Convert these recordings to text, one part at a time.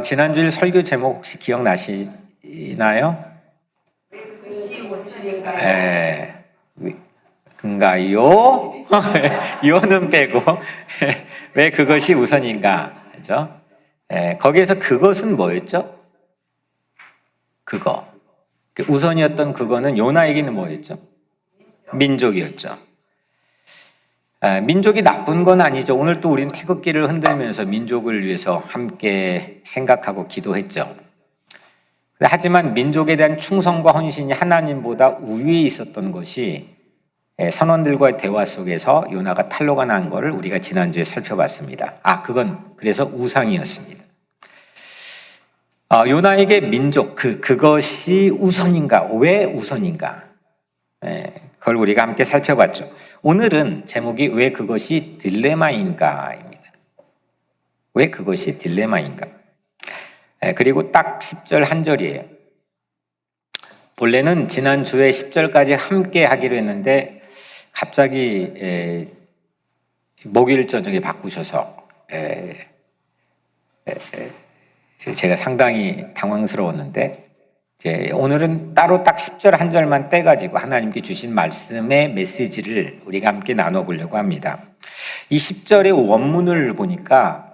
지난주일 설교 제목 혹시 기억나시나요? 그인가요? 요는 빼고 왜 그것이 우선인가? 그죠? 거기에서 그것은 뭐였죠? 그거. 우선이었던 그거는 요나에게는 뭐였죠? 민족이었죠. 민족이 나쁜 건 아니죠. 오늘 또 우리는 태극기를 흔들면서 민족을 위해서 함께 생각하고 기도했죠. 하지만 민족에 대한 충성과 헌신이 하나님보다 우위에 있었던 것이 선원들과의 대화 속에서 요나가 탄로가 난 것을 우리가 지난주에 살펴봤습니다. 그건 그래서 우상이었습니다. 요나에게 민족, 그것이 우선인가? 왜 우선인가? 그걸 우리가 함께 살펴봤죠. 오늘은 제목이 왜 그것이 딜레마인가입니다. 왜 그것이 딜레마인가? 그리고 딱 10절 한 절이에요. 본래는 지난주에 10절까지 함께 하기로 했는데 갑자기 목요일 저녁에 바꾸셔서 제가 상당히 당황스러웠는데 오늘은 따로 딱 10절 한 절만 떼가지고 하나님께 주신 말씀의 메시지를 우리가 함께 나눠보려고 합니다. 이 10절의 원문을 보니까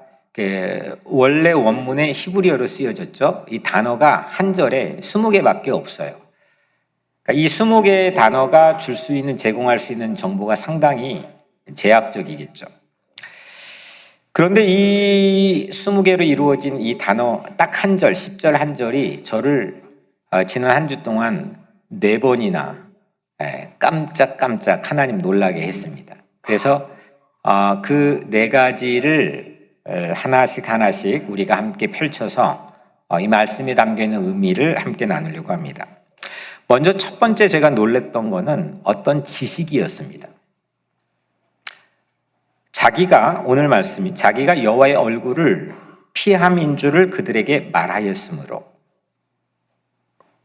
원래 원문에 히브리어로 쓰여졌죠. 이 단어가 한 절에 20개밖에 없어요. 그러니까 이 20개의 단어가 줄 수 있는, 제공할 수 있는 정보가 상당히 제약적이겠죠. 그런데 이 20개로 이루어진 이 단어 딱 한 절, 10절 한 절이 저를 지난 한 주 동안 4번이나 깜짝깜짝 하나님 놀라게 했습니다. 그래서 그 4가지를 하나씩 우리가 함께 펼쳐서 이 말씀에 담겨있는 의미를 함께 나누려고 합니다. 먼저 첫 번째 제가 놀랬던 거는 어떤 지식이었습니다. 오늘 말씀이 자기가 여호와의 얼굴을 피함인 줄을 그들에게 말하였으므로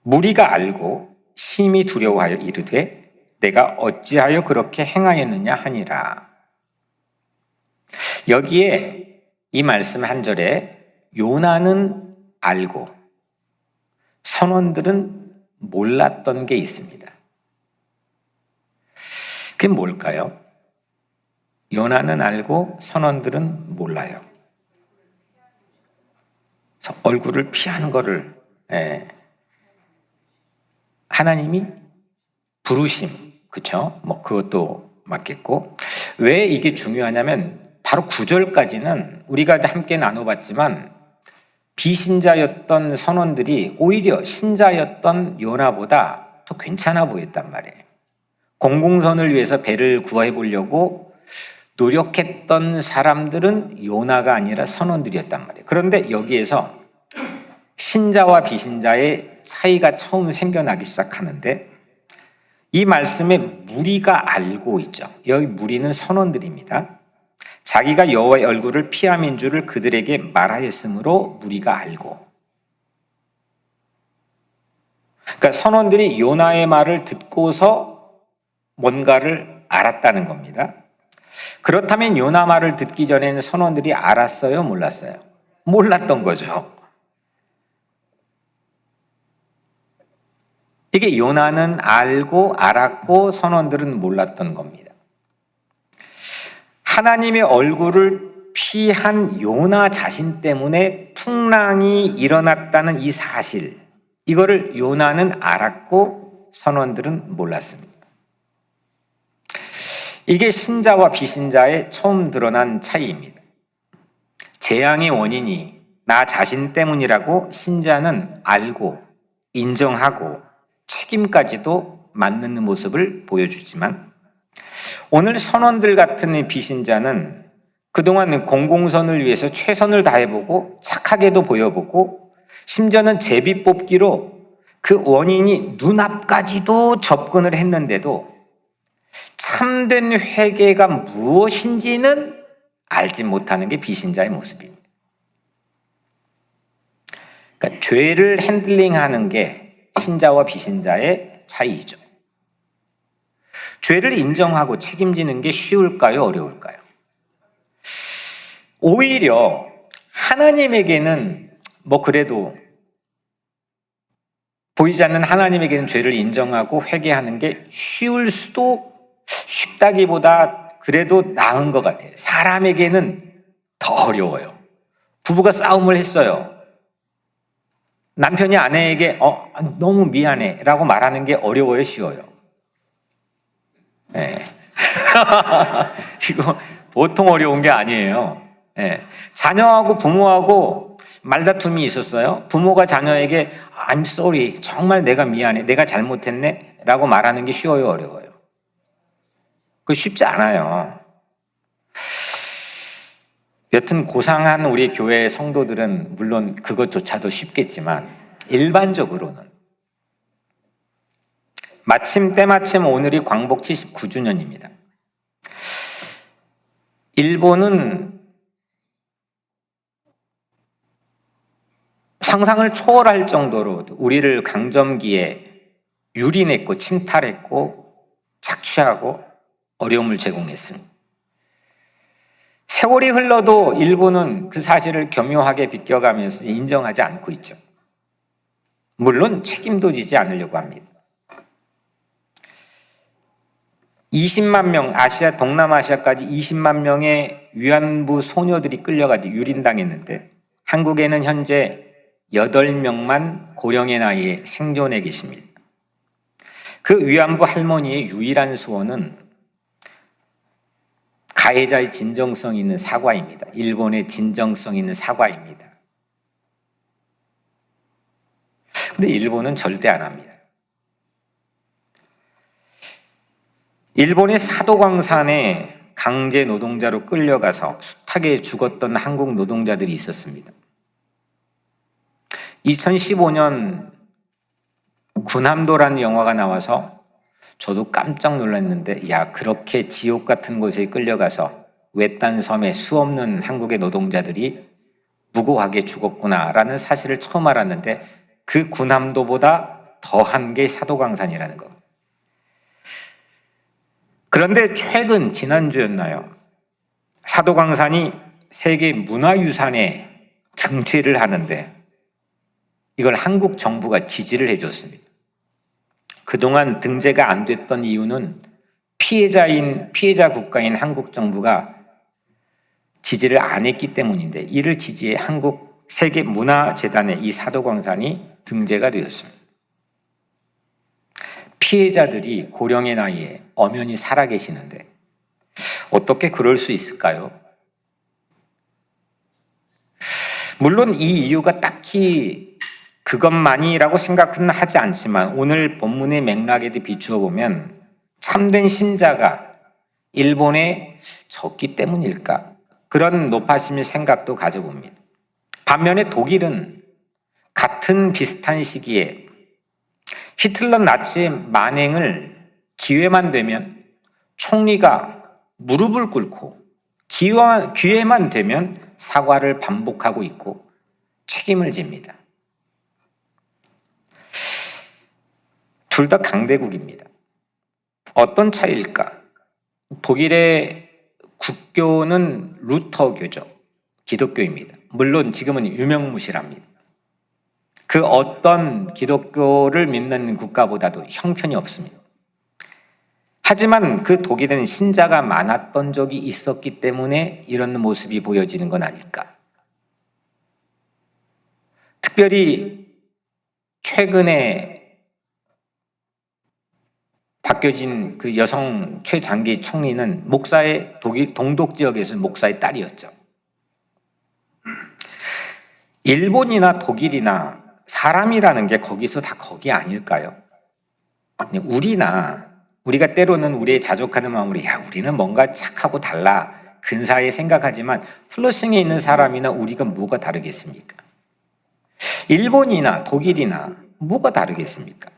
무리가 알고 심히 두려워하여 이르되 내가 어찌하여 그렇게 행하였느냐 하니라. 여기에 이 말씀 한 절에 요나는 알고 선원들은 몰랐던 게 있습니다. 그게 뭘까요? 요나는 알고 선원들은 몰라요. 얼굴을 피하는 거를 하나님이 부르심, 그렇죠? 그것도 맞겠고, 왜 이게 중요하냐면 바로 9절까지는 우리가 함께 나눠봤지만 비신자였던 선원들이 오히려 신자였던 요나보다 더 괜찮아 보였단 말이에요. 공공선을 위해서 배를 구해 보려고 노력했던 사람들은 요나가 아니라 선원들이었단 말이에요. 그런데 여기에서 신자와 비신자의 차이가 처음 생겨나기 시작하는데 이 말씀에 무리가 알고 있죠. 여기 무리는 선원들입니다. 자기가 여호와의 얼굴을 피함인 줄을 그들에게 말하였으므로 무리가 알고. 그러니까 선원들이 요나의 말을 듣고서 뭔가를 알았다는 겁니다. 그렇다면 요나 말을 듣기 전에는 선원들이 알았어요? 몰랐어요? 몰랐던 거죠. 이게 요나는 알았고 선원들은 몰랐던 겁니다. 하나님의 얼굴을 피한 요나 자신 때문에 풍랑이 일어났다는 이 사실, 이거를 요나는 알았고 선원들은 몰랐습니다. 이게 신자와 비신자의 처음 드러난 차이입니다. 재앙의 원인이 나 자신 때문이라고 신자는 알고 인정하고 책임까지도 맡는 모습을 보여주지만 오늘 선원들 같은 비신자는 그동안 공공선을 위해서 최선을 다해보고 착하게도 보여보고 심지어는 제비 뽑기로 그 원인이 눈앞까지도 접근을 했는데도 참된 회개가 무엇인지는 알지 못하는 게 비신자의 모습입니다. 그러니까 죄를 핸들링하는 게 신자와 비신자의 차이죠. 죄를 인정하고 책임지는 게 쉬울까요? 어려울까요? 오히려 하나님에게는 뭐 그래도 보이지 않는 하나님에게는 죄를 인정하고 회개하는 게 쉬울 수도 쉽다기보다 그래도 나은 것 같아요. 사람에게는 더 어려워요. 부부가 싸움을 했어요. 남편이 아내에게 너무 미안해 라고 말하는 게 어려워요, 쉬워요? 네. 이거 보통 어려운 게 아니에요. 네. 자녀하고 부모하고 말다툼이 있었어요. 부모가 자녀에게 I'm sorry, 정말 내가 미안해, 내가 잘못했네 라고 말하는 게 쉬워요, 어려워요? 그거 쉽지 않아요. 여튼 고상한 우리 교회 성도들은 물론 그것조차도 쉽겠지만 일반적으로는 때마침 오늘이 광복 79주년입니다. 일본은 상상을 초월할 정도로 우리를 강점기에 유린했고 침탈했고 착취하고 어려움을 제공했습니다. 세월이 흘러도 일본은 그 사실을 교묘하게 비껴가면서 인정하지 않고 있죠. 물론 책임도 지지 않으려고 합니다. 20만 명, 동남아시아까지 20만 명의 위안부 소녀들이 끌려가서 유린당했는데 한국에는 현재 8명만 고령의 나이에 생존해 계십니다. 그 위안부 할머니의 유일한 소원은 가해자의 진정성 있는 사과입니다. 일본의 진정성 있는 사과입니다. 근데 일본은 절대 안 합니다. 일본의 사도광산에 강제 노동자로 끌려가서 숱하게 죽었던 한국 노동자들이 있었습니다. 2015년 군함도라는 영화가 나와서 저도 깜짝 놀랐는데 그렇게 지옥 같은 곳에 끌려가서 외딴 섬에 수없는 한국의 노동자들이 무고하게 죽었구나라는 사실을 처음 알았는데 그 군함도보다 더한 게 사도광산이라는 거. 그런데 최근 지난주였나요? 사도광산이 세계 문화유산에 등재를 하는데 이걸 한국 정부가 지지를 해줬습니다. 그동안 등재가 안 됐던 이유는 피해자 국가인 한국 정부가 지지를 안 했기 때문인데 이를 지지해 한국 세계문화재단에 이 사도광산이 등재가 되었습니다. 피해자들이 고령의 나이에 엄연히 살아계시는데 어떻게 그럴 수 있을까요? 물론 이 이유가 딱히 그것만이라고 생각은 하지 않지만 오늘 본문의 맥락에도 비추어 보면 참된 신자가 일본에 적기 때문일까? 그런 높아심의 생각도 가져봅니다. 반면에 독일은 같은 비슷한 시기에 히틀러 나치의 만행을 기회만 되면 총리가 무릎을 꿇고 기회만 되면 사과를 반복하고 있고 책임을 집니다. 둘 다 강대국입니다. 어떤 차이일까? 독일의 국교는 루터교죠. 기독교입니다. 물론 지금은 유명무실합니다. 그 어떤 기독교를 믿는 국가보다도 형편이 없습니다. 하지만 그 독일은 신자가 많았던 적이 있었기 때문에 이런 모습이 보여지는 건 아닐까? 특별히 최근에 바뀌어진 그 여성 최장기 총리는 목사의 독일 동독 지역에서 목사의 딸이었죠. 일본이나 독일이나 사람이라는 게 거기서 다 거기 아닐까요? 우리가 때로는 우리의 자족하는 마음으로 우리는 뭔가 착하고 달라 근사하게 생각하지만 플러싱에 있는 사람이나 우리가 뭐가 다르겠습니까? 일본이나 독일이나 뭐가 다르겠습니까?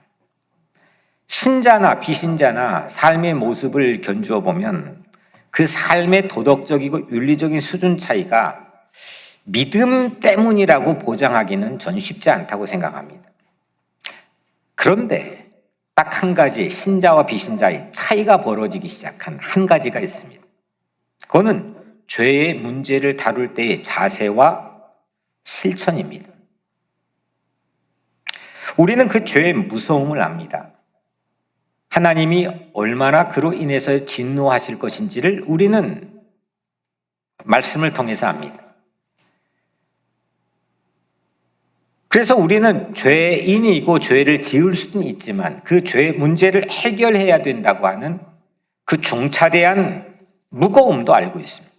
신자나 비신자나 삶의 모습을 견주어 보면 그 삶의 도덕적이고 윤리적인 수준 차이가 믿음 때문이라고 보장하기는 전 쉽지 않다고 생각합니다. 그런데 딱 한 가지 신자와 비신자의 차이가 벌어지기 시작한 한 가지가 있습니다. 그거는 죄의 문제를 다룰 때의 자세와 실천입니다. 우리는 그 죄의 무서움을 압니다. 하나님이 얼마나 그로 인해서 진노하실 것인지를 우리는 말씀을 통해서 압니다. 그래서 우리는 죄인이고 죄를 지을 수는 있지만 그 죄의 문제를 해결해야 된다고 하는 그 중차대한 무거움도 알고 있습니다.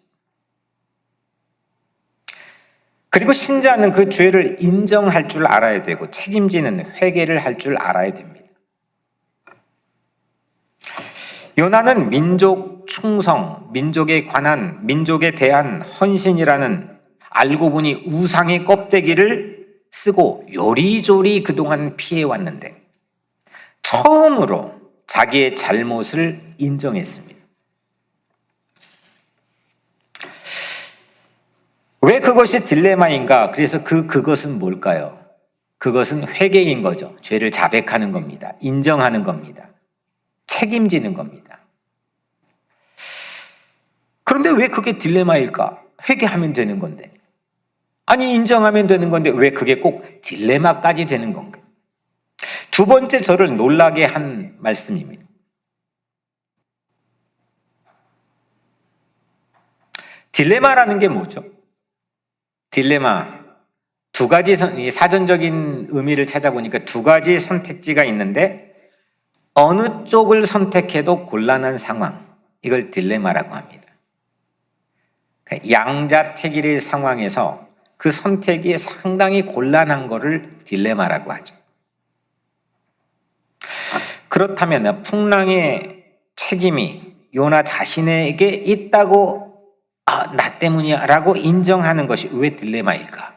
그리고 신자는 그 죄를 인정할 줄 알아야 되고 책임지는 회개를 할 줄 알아야 됩니다. 요나는 민족 충성, 민족에 관한, 민족에 대한 헌신이라는 알고 보니 우상의 껍데기를 쓰고 요리조리 그동안 피해왔는데 처음으로 자기의 잘못을 인정했습니다. 왜 그것이 딜레마인가? 그래서 그것은 뭘까요? 그것은 회개인 거죠. 죄를 자백하는 겁니다. 인정하는 겁니다. 책임지는 겁니다. 그런데 왜 그게 딜레마일까? 회개하면 되는 건데. 아니, 인정하면 되는 건데 왜 그게 꼭 딜레마까지 되는 건가? 두 번째 저를 놀라게 한 말씀입니다. 딜레마라는 게 뭐죠? 딜레마. 두 가지 사전적인 의미를 찾아보니까 두 가지 선택지가 있는데 어느 쪽을 선택해도 곤란한 상황. 이걸 딜레마라고 합니다. 양자택일의 상황에서 그 선택이 상당히 곤란한 것을 딜레마라고 하죠. 그렇다면 풍랑의 책임이 요나 자신에게 있다고 나 때문이야 라고 인정하는 것이 왜 딜레마일까?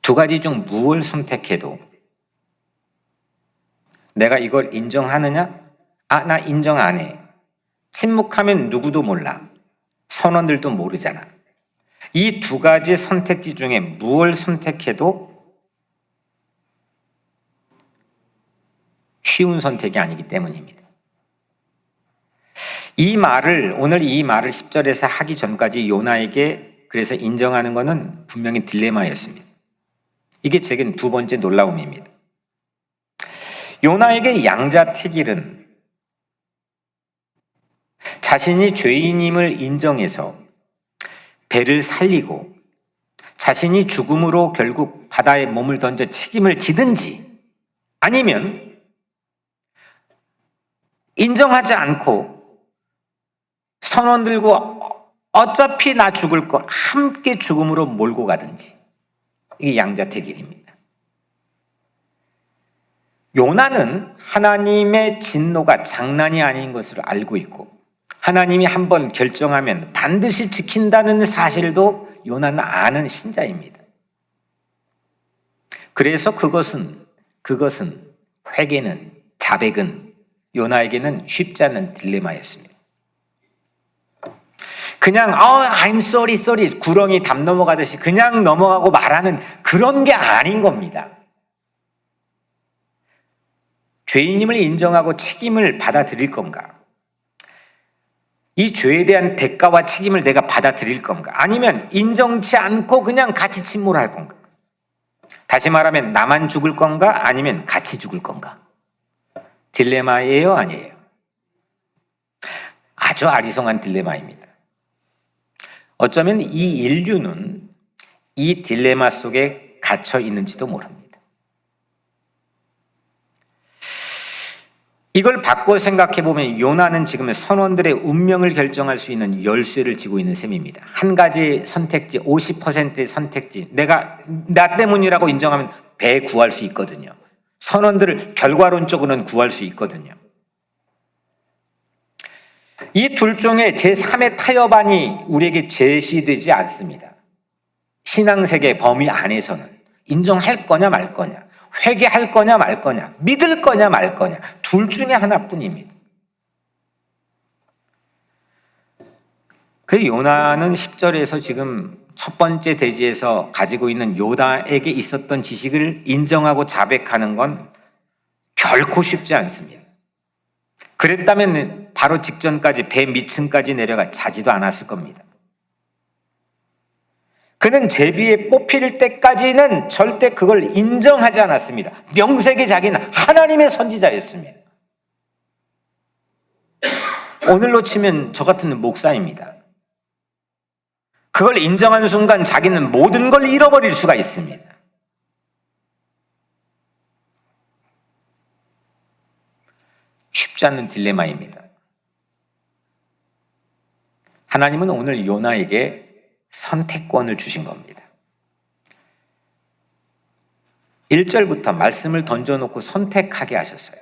두 가지 중 무엇을 선택해도 내가 이걸 인정하느냐? 나 인정 안 해. 침묵하면 누구도 몰라. 선원들도 모르잖아. 이 두 가지 선택지 중에 무엇을 선택해도 쉬운 선택이 아니기 때문입니다. 오늘 이 말을 10절에서 하기 전까지 요나에게 그래서 인정하는 것은 분명히 딜레마였습니다. 이게 제겐 두 번째 놀라움입니다. 요나에게 양자택일은 자신이 죄인임을 인정해서 배를 살리고 자신이 죽음으로 결국 바다에 몸을 던져 책임을 지든지 아니면 인정하지 않고 선원 들고 어차피 나 죽을 거 함께 죽음으로 몰고 가든지 이게 양자택일입니다. 요나는 하나님의 진노가 장난이 아닌 것을 알고 있고 하나님이 한번 결정하면 반드시 지킨다는 사실도 요나는 아는 신자입니다. 그래서 그것은 회개는 자백은 요나에게는 쉽지 않은 딜레마였습니다. 그냥 I'm sorry 구렁이 담 넘어가듯이 그냥 넘어가고 말하는 그런 게 아닌 겁니다. 죄인임을 인정하고 책임을 받아들일 건가? 이 죄에 대한 대가와 책임을 내가 받아들일 건가? 아니면 인정치 않고 그냥 같이 침몰할 건가? 다시 말하면 나만 죽을 건가? 아니면 같이 죽을 건가? 딜레마예요? 아니에요? 아주 아리송한 딜레마입니다. 어쩌면 이 인류는 이 딜레마 속에 갇혀 있는지도 모릅니다. 이걸 바꿔 생각해 보면 요나는 지금 선원들의 운명을 결정할 수 있는 열쇠를 쥐고 있는 셈입니다. 한 가지 선택지, 50%의 선택지, 내가 나 때문이라고 인정하면 배 구할 수 있거든요. 선원들을 결과론적으로는 구할 수 있거든요. 이 둘 중에 제3의 타협안이 우리에게 제시되지 않습니다. 신앙세계 범위 안에서는 인정할 거냐 말 거냐, 회개할 거냐 말 거냐, 믿을 거냐 말 거냐, 둘 중에 하나뿐입니다. 그 요나는 10절에서 지금 첫 번째 대지에서 가지고 있는 요나에게 있었던 지식을 인정하고 자백하는 건 결코 쉽지 않습니다. 그랬다면 바로 직전까지 배 밑층까지 내려가 자지도 않았을 겁니다. 그는 제비에 뽑힐 때까지는 절대 그걸 인정하지 않았습니다. 명색이 자기는 하나님의 선지자였습니다. 오늘로 치면 저 같은 목사입니다. 그걸 인정하는 순간 자기는 모든 걸 잃어버릴 수가 있습니다. 쉽지 않은 딜레마입니다. 하나님은 오늘 요나에게 선택권을 주신 겁니다. 1절부터 말씀을 던져놓고 선택하게 하셨어요.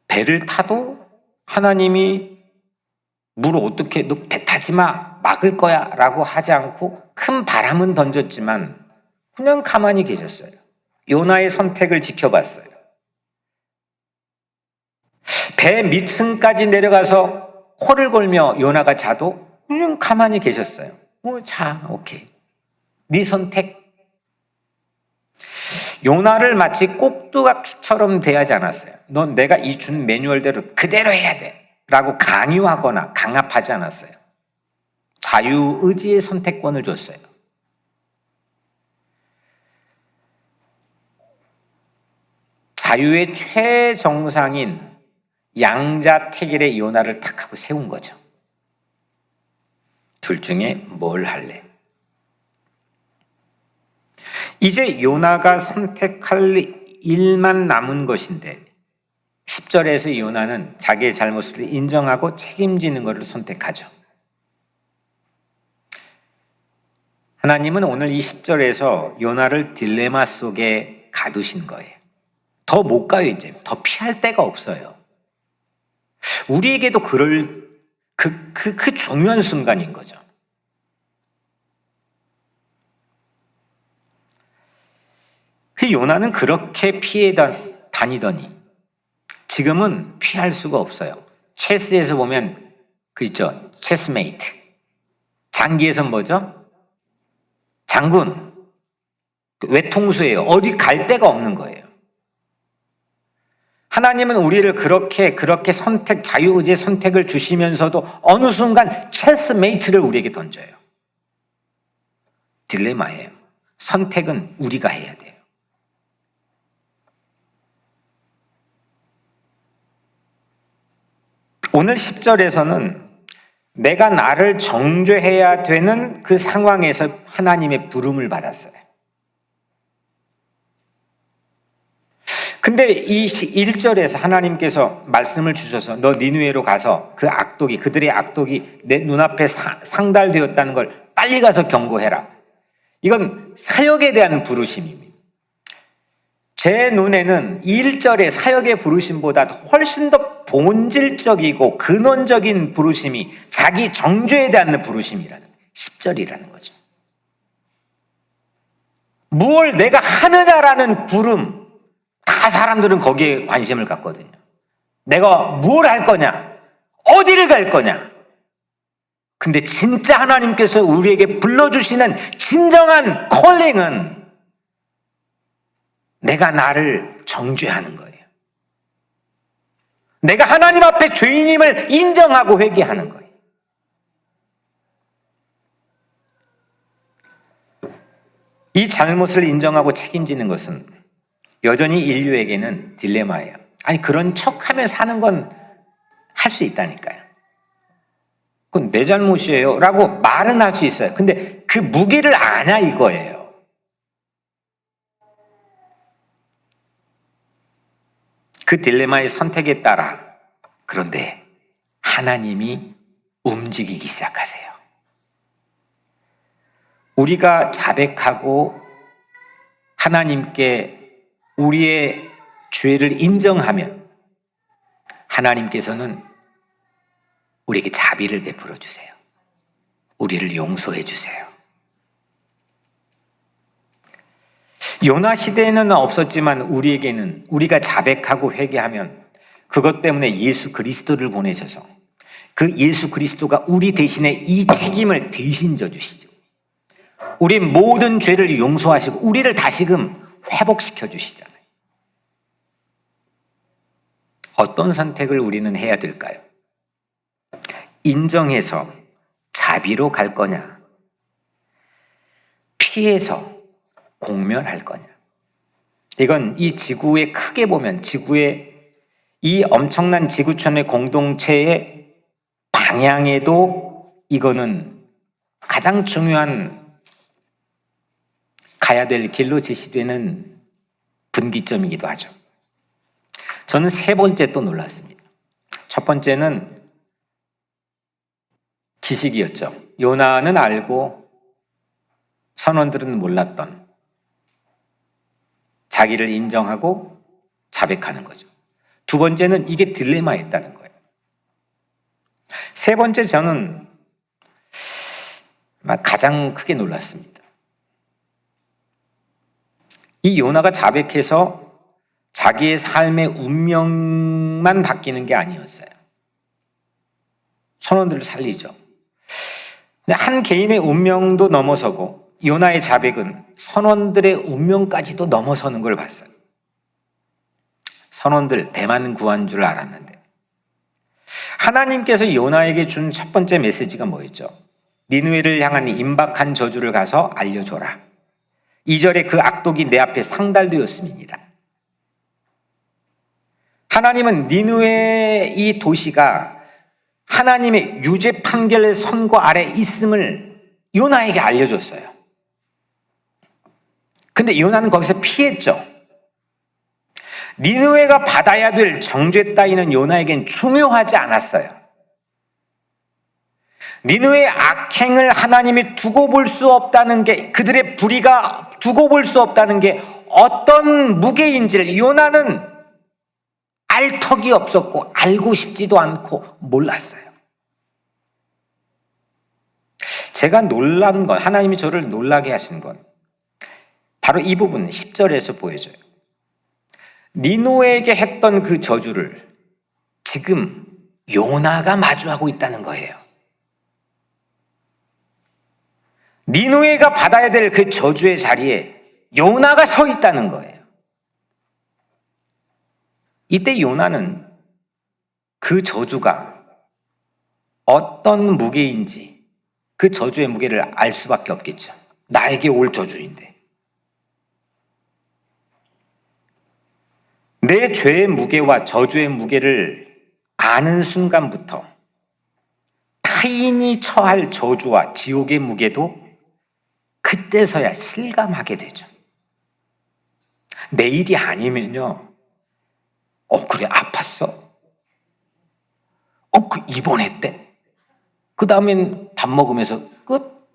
배를 타도 하나님이 물 어떻게 너 배 타지 마 막을 거야 라고 하지 않고 큰 바람은 던졌지만 그냥 가만히 계셨어요. 요나의 선택을 지켜봤어요. 배 밑층까지 내려가서 코를 골며 요나가 자도 그냥 가만히 계셨어요. 자, 오케이. 네 선택. 요나를 마치 꼭두각시처럼 대하지 않았어요. 넌 내가 이 준 매뉴얼대로 그대로 해야 돼 라고 강요하거나 강압하지 않았어요. 자유의지의 선택권을 줬어요. 자유의 최정상인 양자택일의 요나를 탁 하고 세운 거죠. 둘 중에 뭘 할래? 이제 요나가 선택할 일만 남은 것인데 10절에서 요나는 자기의 잘못을 인정하고 책임지는 것을 선택하죠. 하나님은 오늘 이 10절에서 요나를 딜레마 속에 가두신 거예요. 더 못 가요. 이제 더 피할 데가 없어요. 우리에게도 그럴 그 중요한 순간인 거죠. 그 요나는 그렇게 피해 다니더니 지금은 피할 수가 없어요. 체스에서 보면 그 있죠. 체스메이트. 장기에서 뭐죠? 장군. 외통수예요. 어디 갈 데가 없는 거예요. 하나님은 우리를 그렇게 선택, 자유의지의 선택을 주시면서도 어느 순간 체스메이트를 우리에게 던져요. 딜레마예요. 선택은 우리가 해야 돼요. 오늘 10절에서는 내가 나를 정죄해야 되는 그 상황에서 하나님의 부름을 받았어요. 근데 이 1절에서 하나님께서 말씀을 주셔서 너 니느웨로 가서 그 악독이, 그들의 악독이 내 눈앞에 상달되었다는 걸 빨리 가서 경고해라. 이건 사역에 대한 부르심입니다. 제 눈에는 1절의 사역의 부르심보다 훨씬 더 본질적이고 근원적인 부르심이 자기 정죄에 대한 부르심이라는 10절이라는 거죠. 무엇을 내가 하느냐라는 부름, 다 사람들은 거기에 관심을 갖거든요. 내가 뭘 할 거냐? 어디를 갈 거냐? 근데 진짜 하나님께서 우리에게 불러주시는 진정한 콜링은 내가 나를 정죄하는 거예요. 내가 하나님 앞에 죄인임을 인정하고 회개하는 거예요. 이 잘못을 인정하고 책임지는 것은 여전히 인류에게는 딜레마예요. 아니 그런 척하면 사는 건 할 수 있다니까요. 그건 내 잘못이에요 라고 말은 할 수 있어요. 근데 그 무게를 아냐 이거예요. 그 딜레마의 선택에 따라 그런데 하나님이 움직이기 시작하세요. 우리가 자백하고 하나님께 우리의 죄를 인정하면 하나님께서는 우리에게 자비를 베풀어 주세요. 우리를 용서해 주세요. 요나 시대에는 없었지만 우리에게는 우리가 자백하고 회개하면 그것 때문에 예수 그리스도를 보내셔서 그 예수 그리스도가 우리 대신에 이 책임을 대신 져주시죠. 우리 모든 죄를 용서하시고 우리를 다시금 회복시켜 주시잖아요. 어떤 선택을 우리는 해야 될까요? 인정해서 자비로 갈 거냐? 피해서 공멸할 거냐. 이건 이 지구에 크게 보면 지구의 이 엄청난 지구촌의 공동체의 방향에도 이거는 가장 중요한 가야 될 길로 제시되는 분기점이기도 하죠. 저는 세 번째 또 놀랐습니다. 첫 번째는 지식이었죠. 요나는 알고 선원들은 몰랐던, 자기를 인정하고 자백하는 거죠. 두 번째는 이게 딜레마였다는 거예요. 세 번째, 저는 가장 크게 놀랐습니다. 이 요나가 자백해서 자기의 삶의 운명만 바뀌는 게 아니었어요. 선원들을 살리죠. 근데 한 개인의 운명도 넘어서고 요나의 자백은 선원들의 운명까지도 넘어서는 걸 봤어요. 선원들 배만 구한 줄 알았는데 하나님께서 요나에게 준 첫 번째 메시지가 뭐였죠? 니느웨를 향한 임박한 저주를 가서 알려줘라. 2절에 그 악독이 내 앞에 상달되었음이니라. 하나님은 니느웨 이 도시가 하나님의 유죄 판결의 선고 아래 있음을 요나에게 알려줬어요. 근데 요나는 거기서 피했죠. 니느웨가 받아야 될 정죄 따위는 요나에겐 중요하지 않았어요. 니느웨의 악행을 하나님이 두고 볼 수 없다는 게, 그들의 불의가 두고 볼 수 없다는 게 어떤 무게인지를 요나는 알 턱이 없었고 알고 싶지도 않고 몰랐어요. 제가 놀란 건, 하나님이 저를 놀라게 하신 건 바로 이 부분 10절에서 보여줘요. 니느웨에게 했던 그 저주를 지금 요나가 마주하고 있다는 거예요. 니느웨가 받아야 될 그 저주의 자리에 요나가 서 있다는 거예요. 이때 요나는 그 저주가 어떤 무게인지, 그 저주의 무게를 알 수밖에 없겠죠. 나에게 올 저주인데. 내 죄의 무게와 저주의 무게를 아는 순간부터 타인이 처할 저주와 지옥의 무게도 그때서야 실감하게 되죠. 내 일이 아니면요. 그래, 아팠어? 그 입원했대? 그 다음엔 밥 먹으면서 끝?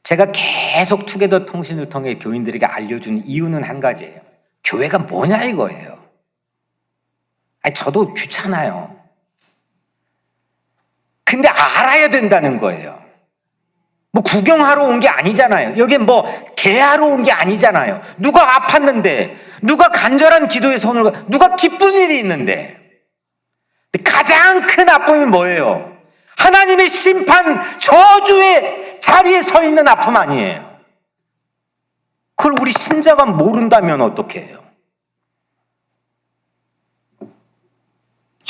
제가 계속 투게더 통신을 통해 교인들에게 알려준 이유는 한 가지예요. 교회가 뭐냐 이거예요. 저도 귀찮아요. 근데 알아야 된다는 거예요. 뭐 구경하러 온 게 아니잖아요. 여긴 뭐 개하러 온 게 아니잖아요. 누가 아팠는데, 누가 간절한 기도에 손을, 누가 기쁜 일이 있는데. 가장 큰 아픔이 뭐예요? 하나님의 심판, 저주의 자리에 서 있는 아픔 아니에요. 그걸 우리 신자가 모른다면 어떻게 해요?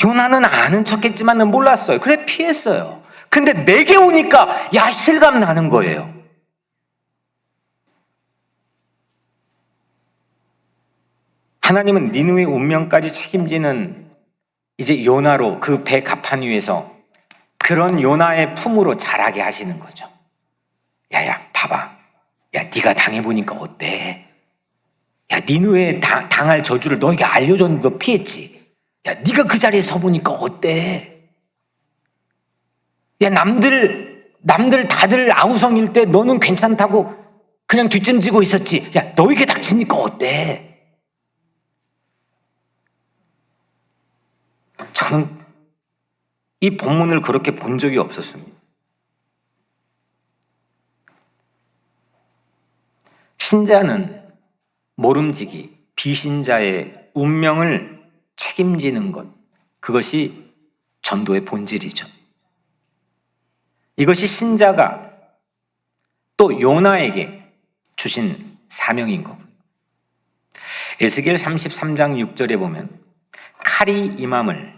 요나는 아는 척했지만 몰랐어요. 그래, 피했어요. 근데 내게 오니까 실감 나는 거예요. 하나님은 니느웨 운명까지 책임지는 이제 요나로 그 배 갑판 위에서 그런 요나의 품으로 자라게 하시는 거죠. 야야, 봐봐. 네가 당해보니까 어때? 니느웨에 당할 저주를 너에게 알려줬는데 너 피했지? 네가 그 자리에 서보니까 어때? 남들 다들 아우성일 때 너는 괜찮다고 그냥 뒷짐지고 있었지. 너에게 닥치니까 어때? 저는 이 본문을 그렇게 본 적이 없었습니다. 신자는 모름지기, 비신자의 운명을 책임지는 것, 그것이 전도의 본질이죠. 이것이 신자가 또 요나에게 주신 사명인 거고요. 에스겔 33장 6절에 보면 칼이 임함을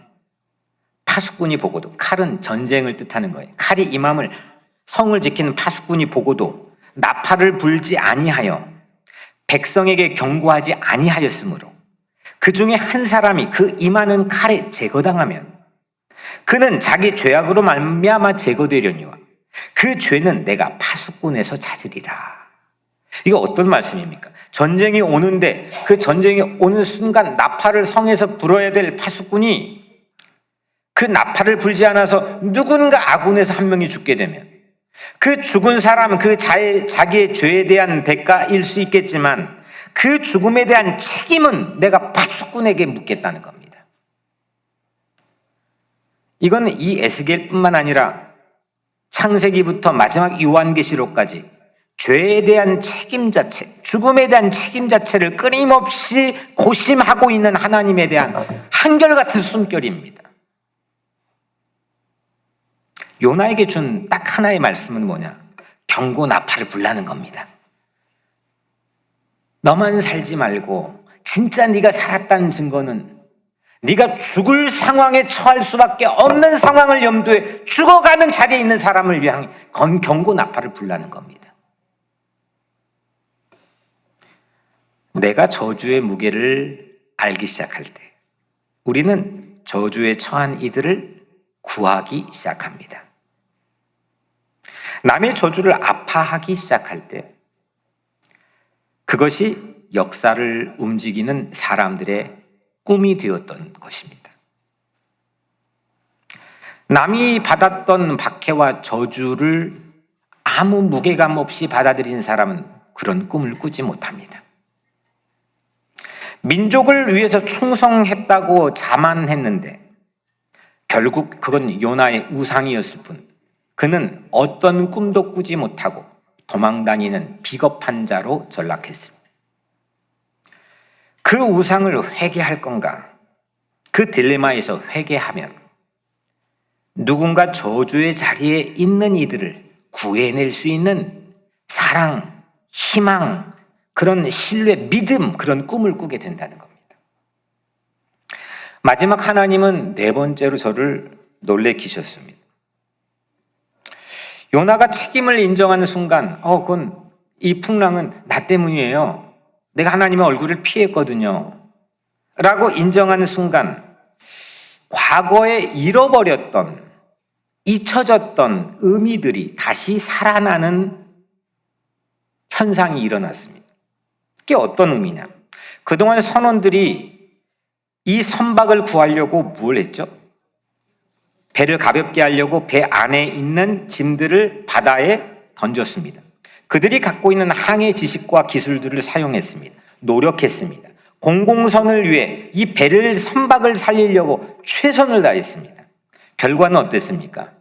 파수꾼이 보고도, 칼은 전쟁을 뜻하는 거예요. 칼이 임함을 성을 지키는 파수꾼이 보고도 나팔을 불지 아니하여 백성에게 경고하지 아니하였으므로 그 중에 한 사람이 그 임하는 칼에 제거당하면 그는 자기 죄악으로 말미암아 제거되려니와 그 죄는 내가 파수꾼에서 찾으리라. 이거 어떤 말씀입니까? 전쟁이 오는데 그 전쟁이 오는 순간 나팔을 성에서 불어야 될 파수꾼이 그 나팔을 불지 않아서 누군가 아군에서 한 명이 죽게 되면 그 죽은 사람은 그 자기의 죄에 대한 대가일 수 있겠지만 그 죽음에 대한 책임은 내가 파수꾼에게 묻겠다는 겁니다. 이건 이 에스겔뿐만 아니라 창세기부터 마지막 요한계시록까지 죄에 대한 책임 자체, 죽음에 대한 책임 자체를 끊임없이 고심하고 있는 하나님에 대한 한결같은 숨결입니다. 요나에게 준 딱 하나의 말씀은 뭐냐? 경고 나팔을 불라는 겁니다. 너만 살지 말고 진짜 네가 살았다는 증거는 네가 죽을 상황에 처할 수밖에 없는 상황을 염두에 죽어가는 자리에 있는 사람을 위한 경고 나팔을 불라는 겁니다. 내가 저주의 무게를 알기 시작할 때 우리는 저주에 처한 이들을 구하기 시작합니다. 남의 저주를 아파하기 시작할 때 그것이 역사를 움직이는 사람들의 꿈이 되었던 것입니다. 남이 받았던 박해와 저주를 아무 무게감 없이 받아들인 사람은 그런 꿈을 꾸지 못합니다. 민족을 위해서 충성했다고 자만했는데 결국 그건 요나의 우상이었을 뿐 그는 어떤 꿈도 꾸지 못하고 도망다니는 비겁한 자로 전락했습니다. 그 우상을 회개할 건가? 그 딜레마에서 회개하면 누군가 저주의 자리에 있는 이들을 구해낼 수 있는 사랑, 희망, 그런 신뢰, 믿음, 그런 꿈을 꾸게 된다는 겁니다. 마지막 하나님은 네 번째로 저를 놀래키셨습니다. 요나가 책임을 인정하는 순간 그건 이 풍랑은 나 때문이에요. 내가 하나님의 얼굴을 피했거든요. 라고 인정하는 순간 과거에 잃어버렸던 잊혀졌던 의미들이 다시 살아나는 현상이 일어났습니다. 그게 어떤 의미냐? 그동안 선원들이 이 선박을 구하려고 뭘 했죠? 배를 가볍게 하려고 배 안에 있는 짐들을 바다에 던졌습니다. 그들이 갖고 있는 항해 지식과 기술들을 사용했습니다. 노력했습니다. 공공선을 위해 이 배를 선박을 살리려고 최선을 다했습니다. 결과는 어땠습니까?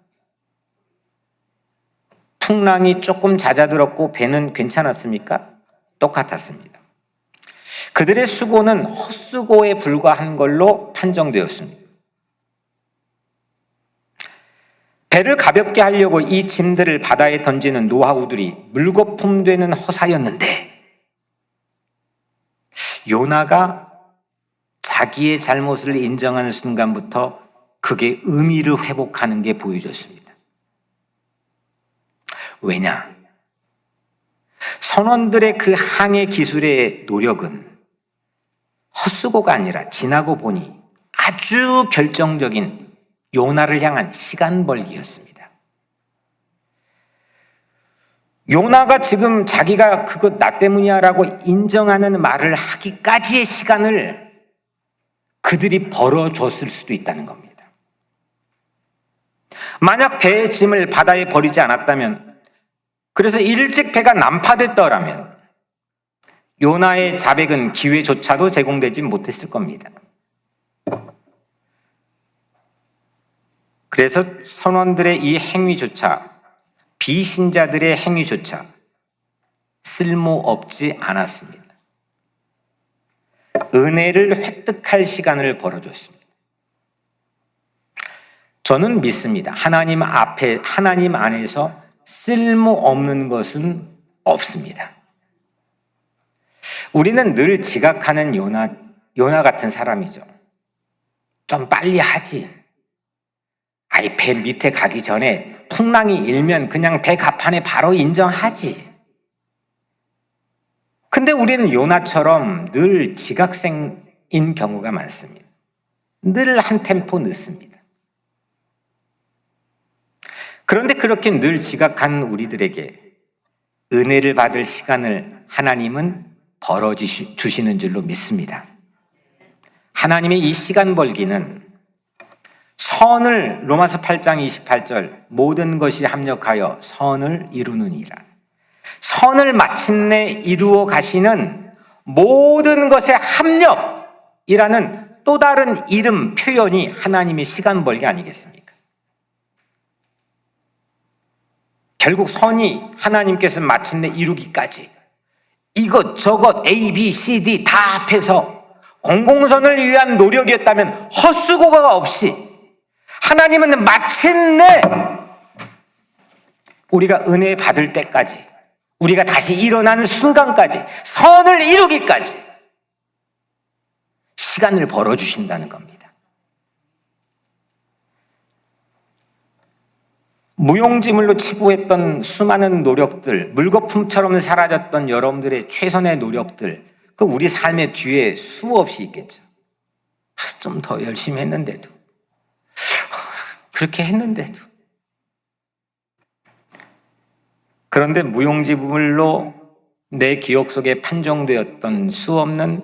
풍랑이 조금 잦아들었고 배는 괜찮았습니까? 똑같았습니다. 그들의 수고는 헛수고에 불과한 걸로 판정되었습니다. 배를 가볍게 하려고 이 짐들을 바다에 던지는 노하우들이 물거품 되는 허사였는데 요나가 자기의 잘못을 인정하는 순간부터 그게 의미를 회복하는 게 보여졌습니다. 왜냐? 선원들의 그 항해 기술의 노력은 헛수고가 아니라 지나고 보니 아주 결정적인 요나를 향한 시간 벌기였습니다. 요나가 지금 자기가 그거 나 때문이야 라고 인정하는 말을 하기까지의 시간을 그들이 벌어줬을 수도 있다는 겁니다. 만약 배의 짐을 바다에 버리지 않았다면, 그래서 일찍 배가 난파됐더라면 요나의 자백은 기회조차도 제공되지 못했을 겁니다. 그래서 선원들의 이 행위조차, 비신자들의 행위조차 쓸모없지 않았습니다. 은혜를 획득할 시간을 벌어줬습니다. 저는 믿습니다. 하나님 앞에, 하나님 안에서 쓸모없는 것은 없습니다. 우리는 늘 지각하는 요나 같은 사람이죠. 좀 빨리 하지. 배 밑에 가기 전에 풍랑이 일면 그냥 배 갑판에 바로 인정하지. 근데 우리는 요나처럼 늘 지각생인 경우가 많습니다. 늘 한 템포 늦습니다. 그런데 그렇게 늘 지각한 우리들에게 은혜를 받을 시간을 하나님은 벌어주시는 줄로 믿습니다. 하나님의 이 시간 벌기는 선을, 로마서 8장 28절, 모든 것이 합력하여 선을 이루느니라. 선을 마침내 이루어 가시는 모든 것의 합력이라는 또 다른 이름, 표현이 하나님의 시간 벌기 아니겠습니까? 결국 선이 하나님께서 마침내 이루기까지 이것저것 A, B, C, D 다 합해서 공공선을 위한 노력이었다면 헛수고가 없이 하나님은 마침내 우리가 은혜 받을 때까지, 우리가 다시 일어나는 순간까지, 선을 이루기까지 시간을 벌어주신다는 겁니다. 무용지물로 치부했던 수많은 노력들, 물거품처럼 사라졌던 여러분들의 최선의 노력들, 그 우리 삶의 뒤에 수없이 있겠죠. 좀 더 열심히 했는데도, 그렇게 했는데도. 그런데 무용지물로 내 기억 속에 판정되었던 수없는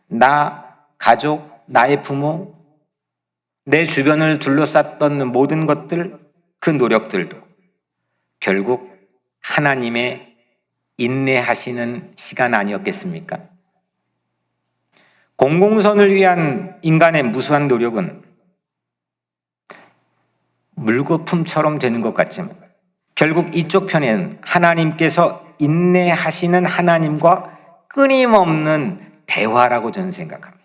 나, 가족, 나의 부모, 내 주변을 둘러쌌던 모든 것들, 그 노력들도 결국 하나님의 인내하시는 시간 아니었겠습니까? 공공선을 위한 인간의 무수한 노력은 물거품처럼 되는 것 같지만 결국 이쪽 편에는 하나님께서 인내하시는 하나님과 끊임없는 대화라고 저는 생각합니다.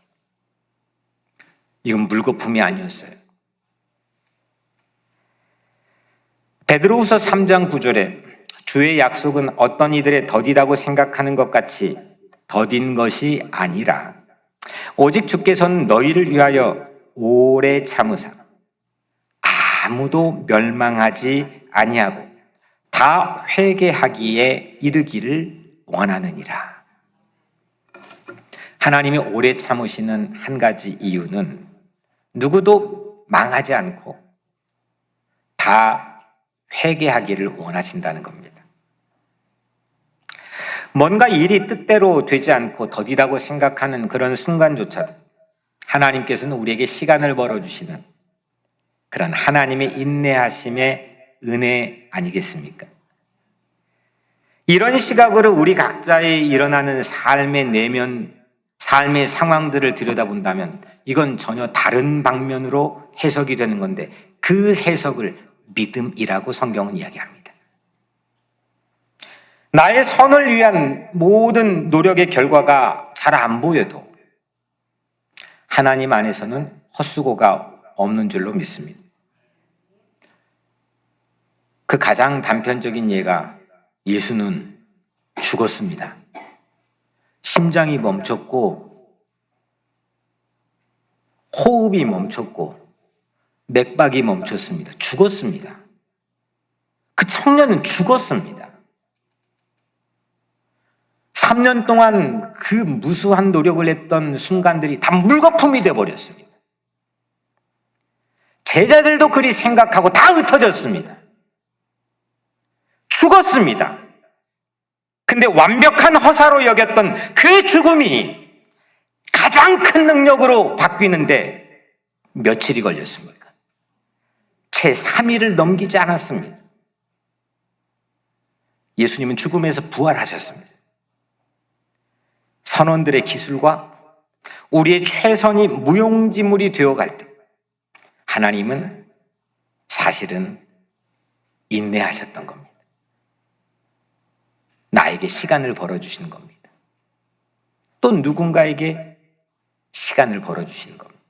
이건 물거품이 아니었어요. 베드로후서 3장 9절에 주의 약속은 어떤 이들의 더디다고 생각하는 것 같이 더딘 것이 아니라 오직 주께서는 너희를 위하여 오래 참으사 아무도 멸망하지 아니하고 다 회개하기에 이르기를 원하느니라. 하나님이 오래 참으시는 한 가지 이유는 누구도 망하지 않고 다 회개하기를 원하신다는 겁니다. 뭔가 일이 뜻대로 되지 않고 더디다고 생각하는 그런 순간조차도 하나님께서는 우리에게 시간을 벌어주시는 그런 하나님의 인내하심의 은혜 아니겠습니까? 이런 시각으로 우리 각자의 일어나는 삶의 내면, 삶의 상황들을 들여다본다면 이건 전혀 다른 방면으로 해석이 되는 건데 그 해석을 믿음이라고 성경은 이야기합니다. 나의 선을 위한 모든 노력의 결과가 잘 안 보여도 하나님 안에서는 헛수고가 없는 줄로 믿습니다. 그 가장 단편적인 예가 예수는 죽었습니다. 심장이 멈췄고 호흡이 멈췄고 맥박이 멈췄습니다. 죽었습니다. 그 청년은 죽었습니다. 3년 동안 그 무수한 노력을 했던 순간들이 다 물거품이 되어버렸습니다. 제자들도 그리 생각하고 다 흩어졌습니다. 죽었습니다. 근데 완벽한 허사로 여겼던 그 죽음이 가장 큰 능력으로 바뀌는데 며칠이 걸렸습니까? 채 3일을 넘기지 않았습니다. 예수님은 죽음에서 부활하셨습니다. 선원들의 기술과 우리의 최선이 무용지물이 되어갈 때 하나님은 사실은 인내하셨던 겁니다. 나에게 시간을 벌어주시는 겁니다. 또 누군가에게 시간을 벌어주시는 겁니다.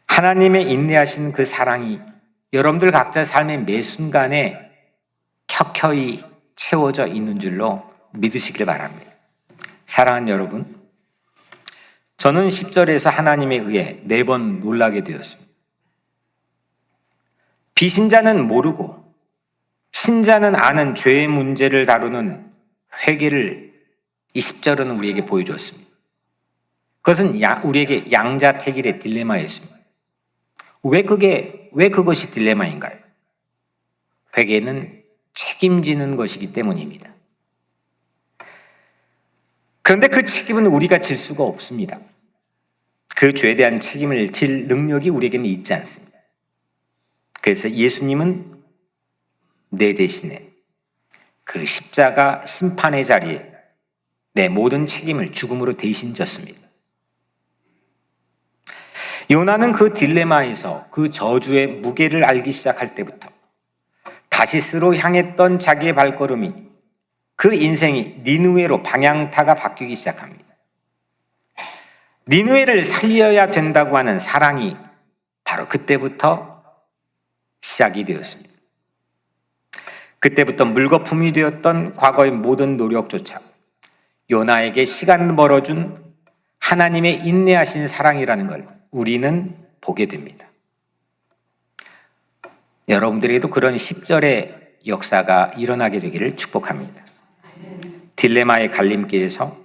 하나님의 인내하신 그 사랑이 여러분들 각자 삶의 매 순간에 켜켜이 채워져 있는 줄로 믿으시길 바랍니다. 사랑하는 여러분, 저는 10절에서 하나님에 의해 4번 놀라게 되었습니다. 비신자는 모르고 신자는 아는 죄의 문제를 다루는 회개를 이 10절은 우리에게 보여주었습니다. 그것은 우리에게 양자택일의 딜레마였습니다. 왜 그것이 딜레마인가요? 회개는 책임지는 것이기 때문입니다. 그런데 그 책임은 우리가 질 수가 없습니다. 그 죄에 대한 책임을 질 능력이 우리에게는 있지 않습니다. 그래서 예수님은 내 대신에 그 십자가 심판의 자리에 내 모든 책임을 죽음으로 대신 졌습니다. 요나는 그 딜레마에서 그 저주의 무게를 알기 시작할 때부터 다시스로 향했던 자기의 발걸음이, 그 인생이 니느웨로 방향타가 바뀌기 시작합니다. 니느웨를 살려야 된다고 하는 사랑이 바로 그때부터 시작이 되었습니다. 그때부터 물거품이 되었던 과거의 모든 노력조차 요나에게 시간 벌어준 하나님의 인내하신 사랑이라는 걸 우리는 보게 됩니다. 여러분들에게도 그런 10절의 역사가 일어나게 되기를 축복합니다. 딜레마의 갈림길에서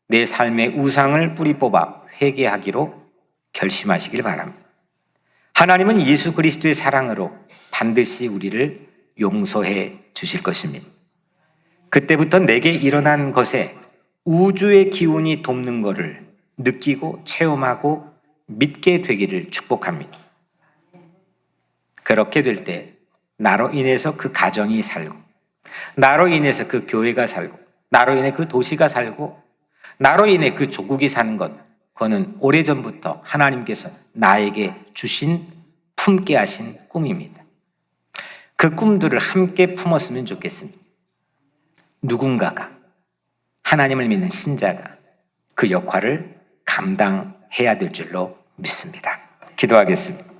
내 삶의 우상을 뿌리 뽑아 회개하기로 결심하시길 바랍니다. 하나님은 예수 그리스도의 사랑으로 반드시 우리를 용서해 주실 것입니다. 그때부터 내게 일어난 것에 우주의 기운이 돕는 것을 느끼고 체험하고 믿게 되기를 축복합니다. 그렇게 될 때 나로 인해서 그 가정이 살고, 나로 인해서 그 교회가 살고, 나로 인해 그 도시가 살고, 나로 인해 그 조국이 사는 것, 그거는 오래전부터 하나님께서 나에게 주신, 품게 하신 꿈입니다. 그 꿈들을 함께 품었으면 좋겠습니다. 누군가가, 하나님을 믿는 신자가 그 역할을 감당해야 될 줄로 믿습니다. 기도하겠습니다.